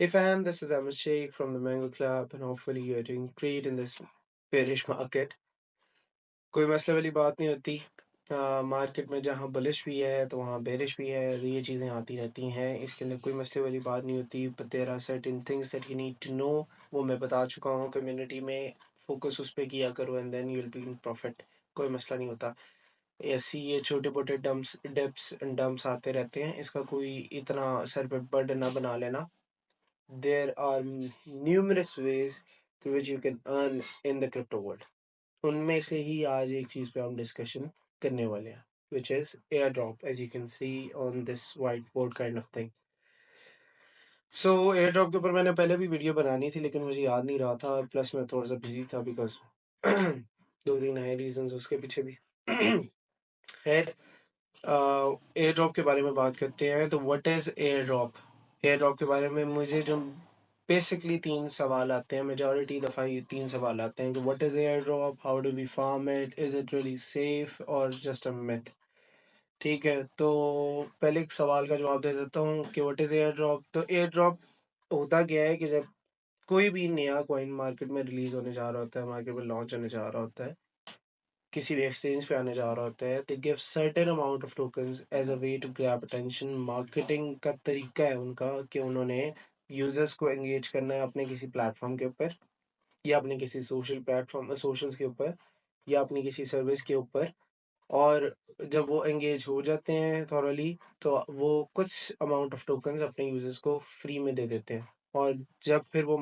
Hey fam, this is Ahmed Sheikh from the Mango Club, and hopefully you're doing great in this bearish market. कोई मसले वाली बात नहीं होती। Market में जहाँ बुलिश भी है तो वहाँ बेरिश भी है, ये चीज़ें आती रहती हैं, इसके अंदर कोई मसले वाली बात नहीं होती। But there are certain things that you need to know, वो मैं बता चुका हूँ कम्युनिटी में। फोकस उस पर किया करो and then you will be in profit. कोई मसला नहीं होता। ऐसी ये छोटे मोटे डिप्स एंड डम्प्स आते रहते हैं, इसका कोई इतना सर पे बर्डन ना बना लेना। There are numerous ways through which you can earn in the crypto world. उनमें से ही आज एक चीज़ पे हम डिस्कशन करने वाले हैं, which is airdrop, as you can see on this whiteboard kind of thing. So airdrop के ऊपर मैंने पहले भी वीडियो बनानी थी, लेकिन मुझे याद नहीं रहा था, प्लस मैं थोड़ा सा बिजी था बिकॉज दो तीन नए रीजंस उसके पीछे भी। खैर, एयर ड्रॉप के बारे में बात करते हैं। तो what is air drop? Air drop के बारे में मुझे जो बेसिकली तीन सवाल आते हैं, मेजॉरिटी दफ़ा ये तीन सवाल आते हैं कि what is airdrop, how do we farm it, is it really safe और जस्ट अ मिथ। ठीक है, तो पहले एक सवाल का जवाब दे देता हूँ कि व्हाट इज एयर ड्रॉप। तो एयर ड्रॉप होता क्या है कि जब कोई भी नया कॉइन मार्केट में रिलीज होने जा रहा होता है, मार्केट में लॉन्च होने जा रहा होता है, किसी भी एक्सचेंज पे आने जा रहा होता है, they give certain amount of tokens as a way to grab attention. Marketing का तरीका है उनका कि उन्होंने यूजर्स को एंगेज करना है अपने किसी प्लेटफॉर्म के ऊपर, या अपने किसी सोशल प्लेटफॉर्म सोशल्स के ऊपर, या अपनी किसी सर्विस के ऊपर। और जब वो एंगेज हो जाते हैं थॉरली, तो वो कुछ अमाउंट ऑफ टोकन्स अपने यूजर्स को फ्री में दे देते हैं। और जब फिर वो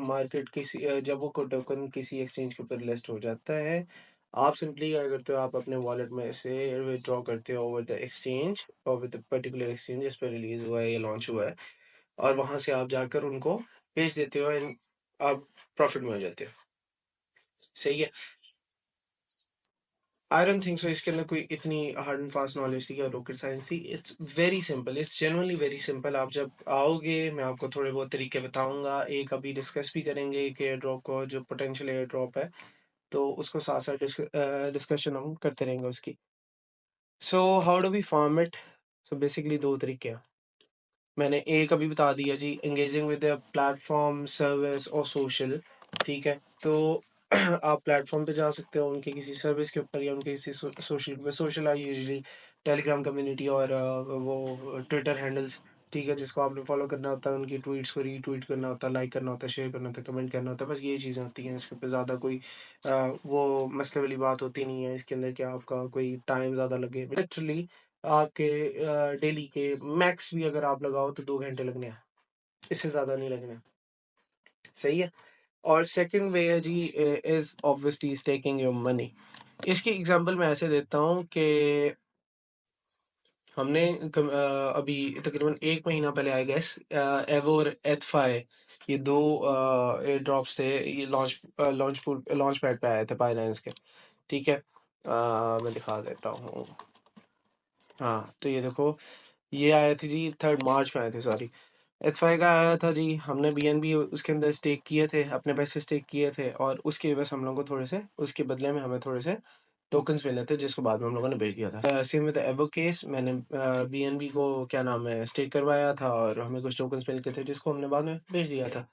जब वो टोकन किसी एक्सचेंज के ऊपर लिस्ट हो जाता है, आप सिंपली क्या करते हो, आप अपने वॉलेट में से विदड्रॉ करते हो ओवर द एक्सचेंज, और विद पर्टिकुलर एक्सचेंज जिस पर रिलीज हुआ है या लॉन्च हुआ है, और वहां से आप जाकर उनको बेच देते हो एंड आप प्रॉफिट में हो जाते हो। सही है। आई डोंट थिंक सो इसके अंदर कोई इतनी हार्ड एंड फास्ट नॉलेज थी या रॉकेट साइंस थी। It's very simple, it's genuinely very simple. आप जब आओगे मैं आपको थोड़े बहुत तरीके बताऊंगा, एक अभी डिस्कस भी करेंगे कि एयर ड्रॉप को, जो पोटेंशियल एयर ड्रॉप है, तो उसको साथ साथ डिस्कशन हम करते रहेंगे उसकी। So how do we form it? So basically दो तरीके हैं, मैंने एक अभी बता दिया जी, एंगेजिंग विद प्लेटफॉर्म, सर्विस और सोशल। ठीक है, तो आप प्लेटफॉर्म पे जा सकते हो उनके किसी सर्विस के ऊपर, या उनके किसी सोशल पे। Social I usually Telegram community और वो ट्विटर हैंडल्स। ठीक है, जिसको आपने फॉलो करना होता है, उनकी ट्वीट्स को रीट्वीट करना होता है, लाइक करना होता है, शेयर करना होता है, कमेंट करना होता है, बस ये चीज़ें होती हैं। इसके ऊपर ज़्यादा कोई वो मसले वाली बात होती नहीं है इसके अंदर कि आपका कोई टाइम ज़्यादा लगे। लिटरली आपके डेली के मैक्स भी अगर आप लगाओ तो 2 घंटे लगने हैं, इससे ज़्यादा नहीं लगने। सही है। और सेकंड वे है जी, is obviously taking your money. इसकी एग्जांपल मैं ऐसे देता हूँ कि हमने अभी तकरीबन 1 महीना पहले आई गेस एवो और एथफाई, ये दो एयर ड्रॉप्स थे, ये लॉन्च पैड पे आए थे बाइनेंस के। ठीक है, मैं दिखा देता हूँ। हाँ, तो ये देखो, ये आए थे जी 3 मार्च में आए थे, सॉरी। एथफाई का आया था जी, हमने बीएनबी उसके अंदर स्टेक किए थे, अपने पैसे स्टेक किए थे, और उसके बस हम लोगों को थोड़े से, उसके बदले में हमें थोड़े से टोकन्स मिले थे, जिसको बाद में हम लोगों ने बेच दिया था। सेम विद एवो केस, मैंने बीएनबी को क्या नाम है स्टेक करवाया था, और हमें कुछ टोकन्स मिल गए थे, जिसको हमने बाद में बेच दिया था।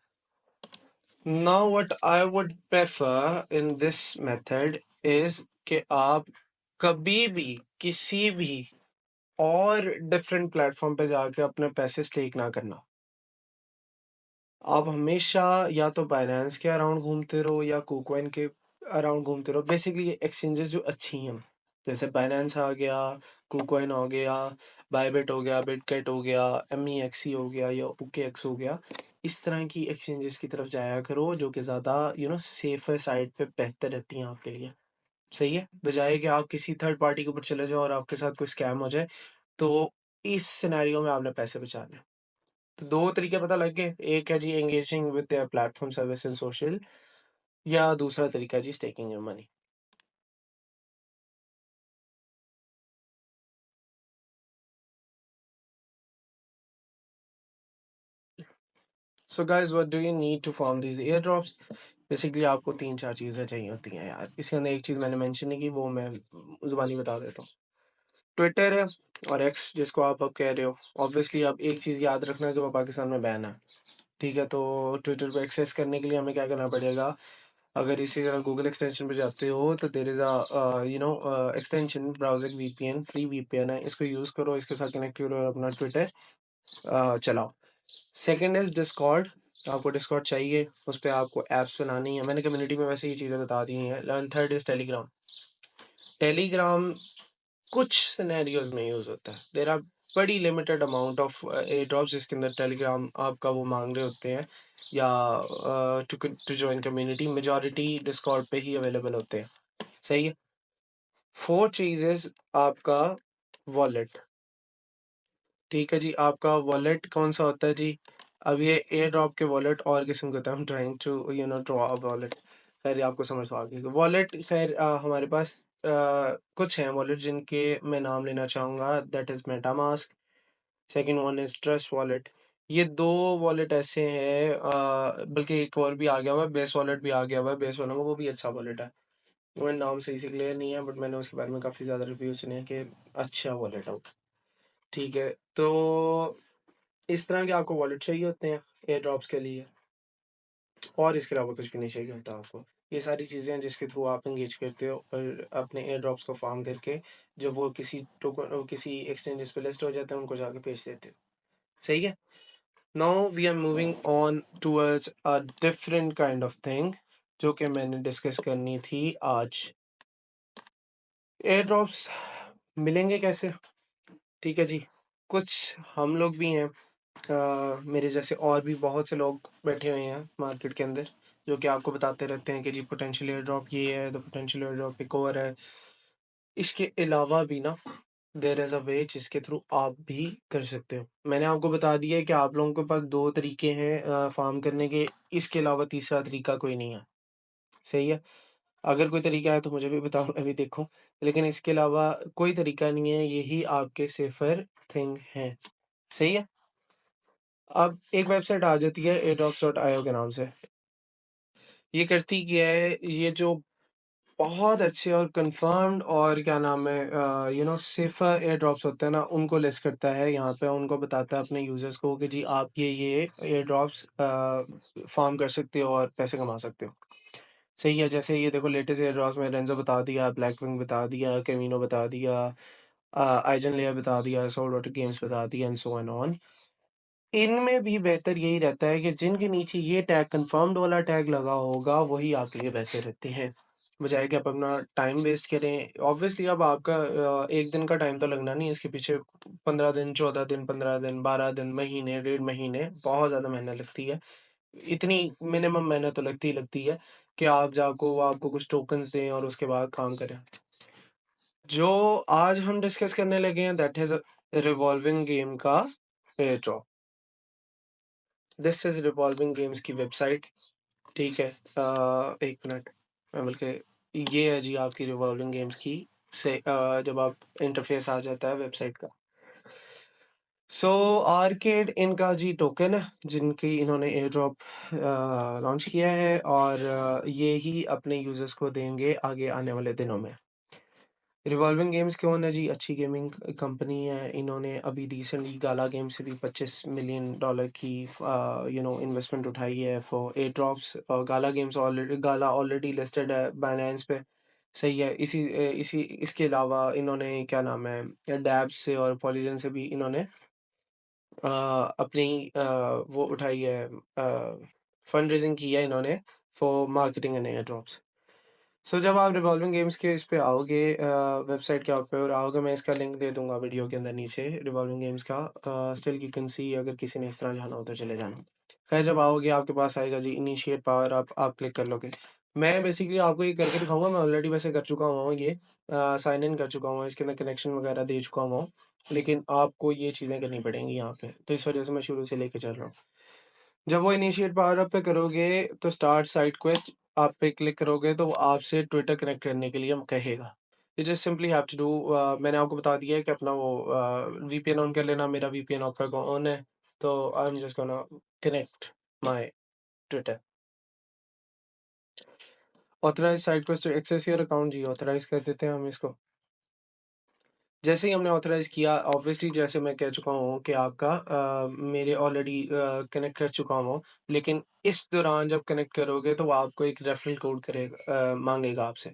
Now what I would prefer in this method is कि आप कभी भी किसी भी और डिफरेंट प्लेटफॉर्म पे जाके अपने पैसे स्टेक ना करना। आप हमेशा या तो बाइनेंस के अराउंड घूमते रहो या कुकॉइन के अराउंड घूमते रहो। बेसिकली एक्सचेंजेस जो अच्छी हैं, जैसे बाइनेंस आ गया, कुकॉइन हो गया, बायबिट हो गया, बिटकेट हो गया, MEXC हो गया, या OKX हो गया, इस तरह की एक्सचेंजेस की तरफ जाया करो, जो कि ज़्यादा सेफर साइड पे बेहतर रहती हैं आपके लिए। सही है, बजाय कि आप किसी थर्ड पार्टी के ऊपर चले जाओ और आपके साथ कोई स्कैम हो जाए। तो इस सिनेरियो में आपने पैसे बचाने हैं। तो दो तरीके पता लग गए, एक है जी engaging with their platform, service and social, या दूसरा तरीका जी staking your money. So guys, what do you need to form these air drops? Basically आपको 3-4 चीज़ें चाहिए होती हैं यार। इसके अंदर एक चीज़ मैंने मेंशन नहीं की, वो मैं जुबानी बता देता हूँ। ट्विटर है और एक्स, जिसको आप अब कह रहे हो। ऑब्वियसली आप एक चीज़ याद रखना कि वो पाकिस्तान में बैन है। ठीक है, तो ट्विटर को एक्सेस करने के लिए हमें क्या करना पड़ेगा? अगर इसी तरह गूगल एक्सटेंशन पे जाते हो तो there is extension browser VPN, free VPN है, इसको यूज़ करो, इसके साथ कनेक्ट करो और अपना ट्विटर चलाओ। सेकंड इज़ डिस्कॉर्ड, आपको डिस्कॉर्ड चाहिए, उस पे आपको ऐप्स बनानी है, मैंने कम्युनिटी में वैसे ये चीज़ें बता दी हैं। And third is Telegram. Telegram कुछ सिनेरियोज में यूज़ होता है, देयर आर बड़ी limited amount of air drops जिसके अंदर टेलीग्राम आपका वो मांग रहे होते हैं, या to join community majority Discord पे ही अवेलेबल होते हैं। सही है। फोर्थ चीज इज आपका वॉलेट। ठीक है जी, आपका वॉलेट कौन सा होता है जी? अब ये एयर ड्रॉप के वॉलेट और किस्म के होता है, हम trying to draw a wallet. खैर ये आपको समझ आ गई वॉलेट। खैर हमारे पास कुछ हैं वॉलेट जिनके मैं नाम लेना चाहूँगा, that is MetaMask, second one is trust wallet. ये दो वॉलेट ऐसे हैं, बल्कि एक और भी आ गया हुआ है, बेस वॉलेट भी आ गया हुआ है, बेस वाला वो भी अच्छा वॉलेट है। वो नाम सही से क्लियर नहीं है, बट मैंने उसके बारे में काफ़ी ज़्यादा रिव्यू सुने हैं कि अच्छा वॉलेट है वो। ठीक है, तो इस तरह के आपको वॉलेट चाहिए होते हैं एयर ड्रॉप्स के लिए, और इसके अलावा कुछ भी नहीं चाहिए होता आपको। ये सारी चीज़ें हैं जिसके थ्रू आप एंगेज करते हो और अपने एयर ड्रॉप्स को फार्म करके जब वो किसी टोकन किसी एक्सचेंजेस पे लिस्ट हो जाते हैं उनको जाके बेच देते हो। सही है। Now we are moving on towards a different kind of thing जो कि मैंने डिस्कस करनी थी आज। एयर ड्रॉप्स मिलेंगे कैसे? ठीक है जी, कुछ हम लोग भी हैं, मेरे जैसे और भी बहुत से लोग बैठे हुए हैं मार्केट के अंदर जो कि आपको बताते रहते हैं कि जी पोटेंशियल एयर ड्रॉप ये है, तो पोटेंशियल एयर ड्रॉप एक और है। इसके अलावा भी ना देयर इज़ अ वे जिसके थ्रू आप भी कर सकते हो। मैंने आपको बता दिया है कि आप लोगों के पास दो तरीके हैं फार्म करने के, इसके अलावा तीसरा तरीका कोई नहीं है। सही है। अगर कोई तरीका है तो मुझे भी बताओ, मैं भी देखूं, लेकिन इसके अलावा कोई तरीका नहीं है, यही आपके सेफर थिंग है। सही है। अब एक वेबसाइट आ जाती है airdrops.io के नाम से। ये करती क्या है, ये जो बहुत अच्छे और कंफर्म्ड और क्या नाम है सेफर एयर ड्रॉप्स होते हैं ना, उनको लिस्ट करता है यहाँ पे, उनको बताता है अपने यूजर्स को कि जी आप ये एयर ड्रॉप्स फार्म कर सकते हो और पैसे कमा सकते हो। सही है। जैसे ये देखो लेटेस्ट एयर ड्रॉप्स में रेंजो बता दिया, ब्लैक विंग बता दिया, कैमिनो बता दिया, आइजन लेयर बता दिया, सोल डॉट गेम्स बता दिया, एंड सो एंड ऑन। इनमें भी बेहतर यही रहता है कि जिनके नीचे ये टैग कंफर्म्ड वाला टैग लगा होगा वही आपके लिए बेहतर रहते हैं, बजाय कि आप अपना टाइम वेस्ट करें। ऑब्वियसली अब आपका एक दिन का टाइम तो लगना नहीं है इसके पीछे, 15 दिन, 14 दिन, 15 दिन, 12 दिन, महीने, 1.5 महीने, बहुत ज़्यादा मेहनत लगती है। इतनी मिनिमम मेहनत तो लगती ही लगती है कि आप जाको वो आपको कुछ टोकन्स दें और उसके बाद काम करें। जो आज हम डिस्कस करने लगे हैं दैट इज रिवॉल्विंग गेम का air drop. This is revolving games की वेबसाइट। ठीक है, एक मिनट, बल्कि ये है जी आपकी रिवॉल्विंग गेम्स की से जब आप इंटरफेस आ जाता है वेबसाइट का। सो आर्केड इनका जी टोकन है जिनकी इन्होंने एयर ड्रॉप लॉन्च किया है, और ये ही अपने यूजर्स को देंगे आगे आने वाले दिनों में। रिवॉल्विंग गेम्स कौन है जी? अच्छी गेमिंग कंपनी है। इन्होंने अभी रिसेंटली गाला गेम से भी $25 मिलियन की इन्वेस्टमेंट उठाई है for air drops. Gala already listed है बाइनेंस पे। सही है। इसी इसके अलावा इन्होंने क्या नाम है डैब्स से और पॉलीजन से भी इन्होंने अपनी वो उठाई है, फंड रेजिंग की है इन्होंने for marketing and air drops. So जब आप रिवॉल्विंग गेम्स के इस पे आओगे, वेबसाइट के ऊपर आओगे, मैं इसका लिंक दे दूंगा वीडियो के अंदर नीचे रिवॉल्विंग गेम्स का। स्टिल यू कैन सी, अगर किसी ने इस तरह जाना हो तो चले जाना। खैर जब आओगे आपके पास आएगा जी इनिशिएट पावर, आप क्लिक कर लोगे। मैं बेसिकली आपको ये करके दिखाऊंगा, मैं ऑलरेडी वैसे कर चुका हुआ हूँ, ये साइन इन कर चुका हूँ, इसके अंदर कनेक्शन वगैरह दे चुका हुआ हूँ, लेकिन आपको ये चीज़ें करनी पड़ेंगी यहाँ पे, तो इस वजह से मैं शुरू से लेके चल रहा हूँ। जब वो इनिशिएट पावर अप पे करोगे तो स्टार्ट साइड क्वेस्ट आप पे क्लिक करोगे तो वो आपसे ट्विटर कनेक्ट करने के लिए हम कहेगा। You just simply have to do, मैंने आपको बता दिया है कि अपना वो वीपीएन ऑन कर लेना। मेरा वीपीएन आपका ऑन है, तो I am just gonna connect my Twitter. Authorize side quest to access your account, जी ऑथराइज कर देते हैं हम इसको। जैसे ही हमने ऑथराइज़ किया, ऑब्वियसली जैसे मैं कह चुका हूँ कि आपका मेरे ऑलरेडी कनेक्ट कर चुका हूँ, लेकिन इस दौरान जब कनेक्ट करोगे तो वो आपको एक रेफरल कोड करेगा, माँगेगा आपसे।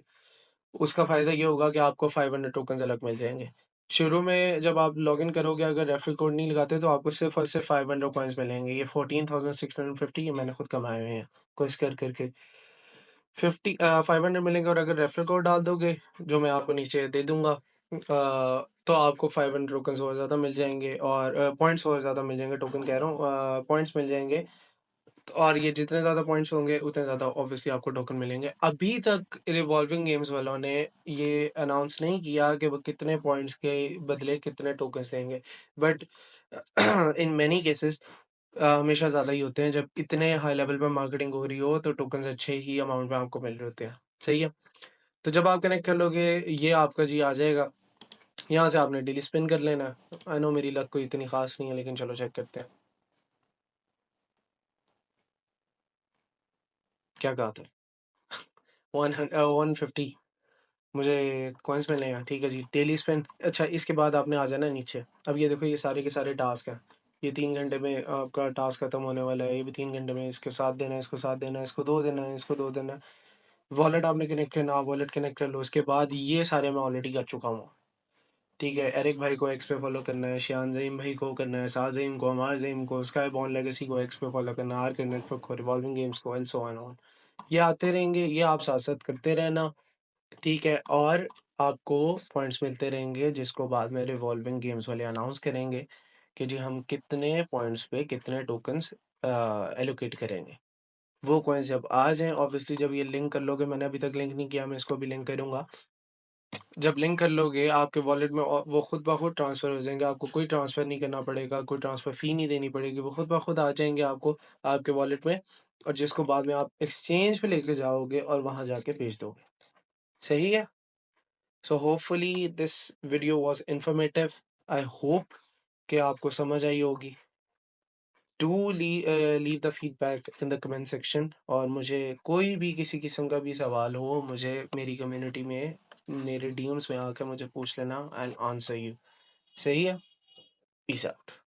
उसका फ़ायदा ये होगा कि आपको 500 टोकन्स अलग मिल जाएँगे। शुरू में जब आप लॉगिन करोगे, अगर रेफरल कोड नहीं लगाते तो आपको सिर्फ़ और सिर्फ़ 500 कॉइन्स मिलेंगे। ये 14,650 ये मैंने खुद कमाए हुए हैं, कोशिश करके। 500 मिलेंगे और अगर रेफरल कोड डाल दोगे, जो मैं आपको नीचे दे दूँगा, तो आपको 500 टोकन्स और ज़्यादा मिल जाएँगे और पॉइंट्स और ज़्यादा मिल जाएँगे, टोकन कह रहा हूँ, पॉइंट्स मिल जाएँगे। और ये जितने ज़्यादा पॉइंट्स होंगे, उतने ज़्यादा ऑब्वियसली आपको टोकन मिलेंगे। अभी तक रिवॉल्विंग गेम्स वालों ने ये अनाउंस नहीं किया कि वो कितने पॉइंट्स के बदले कितने टोकन्स देंगे। बट इन मैनी केसेस हमेशा ज़्यादा ही होते हैं, जब इतने हाई लेवल पे मार्केटिंग हो रही हो, तो टोकन्स अच्छे ही अमाउंट में आपको मिल रहे होते हैं। सही है? तो जब आप कनेक्ट कर लोगे, ये आपका जी आ जाएगा। यहाँ से आपने डेली स्पिन कर लेना है। आई नो मेरी लक कोई इतनी ख़ास नहीं है, लेकिन चलो चेक करते हैं। क्या कहा था? 150 मुझे कॉइन्स मिले हैं, ठीक है जी। डेली स्पेंड, अच्छा इसके बाद आपने आ जाना है नीचे। अब ये देखो, ये सारे के सारे टास्क हैं। ये 3 घंटे में आपका टास्क खत्म होने वाला है। ये भी 3 घंटे में, इसके साथ देना है, इसको साथ देना है, इसको 2 देना है, इसको 2 देना है। वॉलेट आपने कनेक्ट करना, वॉलेट कनेक्ट कर लो। उसके बाद ये सारे मैं ऑलरेडी कर चुका हूँ, ठीक है। एरिक भाई को एक्स पे फॉलो करना है, शान ज़ईम भाई को करना है, साज़ीम को, अमार ज़ईम को, स्काई बॉर्न लेगेसी को एक्स पे फॉलो करना है, आर्क नेटवर्क को, रिवॉल्विंग गेम्स को, एंड सो ऑन। ये आते रहेंगे, ये आप साथ साथ करते रहना, ठीक है। और आपको पॉइंट्स मिलते रहेंगे, जिसको बाद में रिवॉल्विंग गेम्स वाले अनाउंस करेंगे कि जी हम कितने पॉइंट्स पे कितने टोकन्स एलोकेट करेंगे। वो कॉइन्स जब आ जाएँ, ऑब्वियसली जब ये लिंक कर लोगे, मैंने अभी तक लिंक नहीं किया, मैं इसको भी लिंक करूँगा। जब लिंक कर लोगे, आपके वॉलेट में वो खुद ब खुद ट्रांसफ़र हो जाएँगे, आपको कोई ट्रांसफ़र नहीं करना पड़ेगा, कोई ट्रांसफ़र फ़ी नहीं देनी पड़ेगी, वो खुद ब खुद आ जाएँगे आपको आपके वॉलेट में, और जिसको बाद में आप एक्सचेंज पे लेके जाओगे और वहाँ जाके बेच दोगे। सही है? So hopefully this video was informative. I hope कि आपको समझ आई होगी। Do leave the feedback in the comment section, और मुझे कोई भी किसी किस्म का भी सवाल हो, मुझे मेरी कम्युनिटी में मेरे DMs में आकर मुझे पूछ लेना। I'll answer you. सही है? Peace out.